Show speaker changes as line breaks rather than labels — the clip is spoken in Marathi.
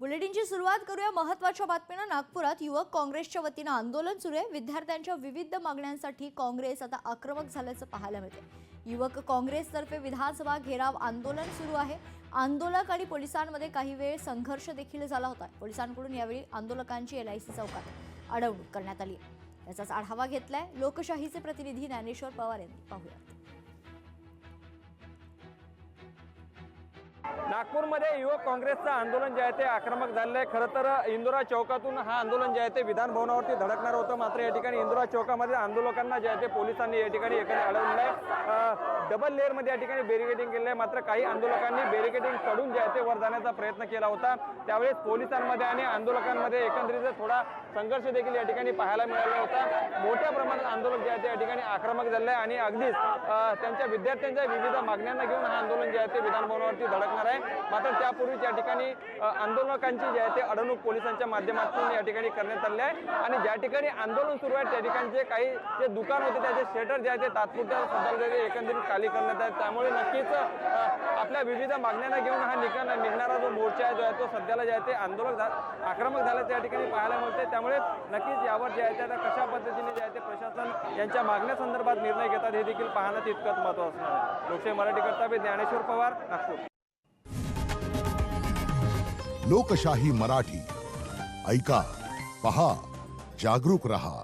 बुलेटिनची सुरुवात करूया महत्त्वाच्या बातमीनं। नागपुरात युवक काँग्रेसच्या वतीनं आंदोलन सुरू आहे। विद्यार्थ्यांच्या विविध मागण्यांसाठी काँग्रेस आता आक्रमक झाल्याचं पाहायला मिळते। युवक काँग्रेसतर्फे विधानसभा घेराव आंदोलन सुरू आहे। आंदोलक आणि पोलिसांमध्ये काही वेळ संघर्ष देखील झाला होता। पोलिसांकडून यावेळी आंदोलकांची LIC चौकात अडवणूक करण्यात आली। याचाच आढावा घेतलाय लोकशाहीचे प्रतिनिधी ज्ञानेश्वर पवार यांनी। पाहूया।
नागपूरमध्ये युवक काँग्रेसचं आंदोलन जे आहे ते आक्रमक झालेलं आहे। खरं तर इंदिरा चौकातून हा आंदोलन जे आहे ते विधान भवनावरती धडकणार होतं, मात्र या ठिकाणी इंदिरा चौकामध्ये आंदोलकांना जे आहे ते पोलिसांनी या ठिकाणी अडवलेलं आहे। डबल लेअरमध्ये या ठिकाणी बॅरिकेडिंग केलेलं आहे, मात्र काही आंदोलकांनी बॅरिकेडिंग चढून जे आहे ते वर जाण्याचा प्रयत्न केला होता। त्यावेळेस पोलिसांमध्ये आणि आंदोलकांमध्ये एकंदरीत थोडा संघर्ष देखील या ठिकाणी पाहायला मिळाला होता। मोठ्या प्रमाणात आंदोलक जे आहे ते या ठिकाणी आक्रमक झाले आहे आणि अगदीच त्यांच्या विद्यार्थ्यांच्या विविध मागण्यांना घेऊन हा आंदोलन जे आहे ते विधान भवनावरती धडकणार आहे। मात्र त्यापूर्वी या ठिकाणी आंदोलकांची जे आहे ते अडवणूक पोलिसांच्या माध्यमातून या ठिकाणी करण्यात आले आहे आणि ज्या ठिकाणी आंदोलन सुरू आहे त्या ठिकाणचे काही जे दुकान होते त्याचे शटर जे आहे ते तात्पुरत्या स्वतःला एकंदरीत खाली करण्यात आहे। त्यामुळे नक्कीच आपल्या विविध मागण्यांना घेऊन हा निघणारा जो मोर्चा आहे जो आहे तो सध्याला जे आहे ते आंदोलक आक्रमक झाल्याचं या ठिकाणी पाहायला मिळते। त्यामुळे नक्कीच यावर जे आहे ते आता कशा पद्धतीने जे आहे ते प्रशासन यांच्या मागण्यासंदर्भात निर्णय घेतात हे देखील पाहणं तितकंच महत्त्वाचं असणार आहे। लोकशाही मराठी करता ज्ञानेश्वर पवार, नागपूर।
लोकशाही मराठी ऐका, पहा, जागरूक रहा।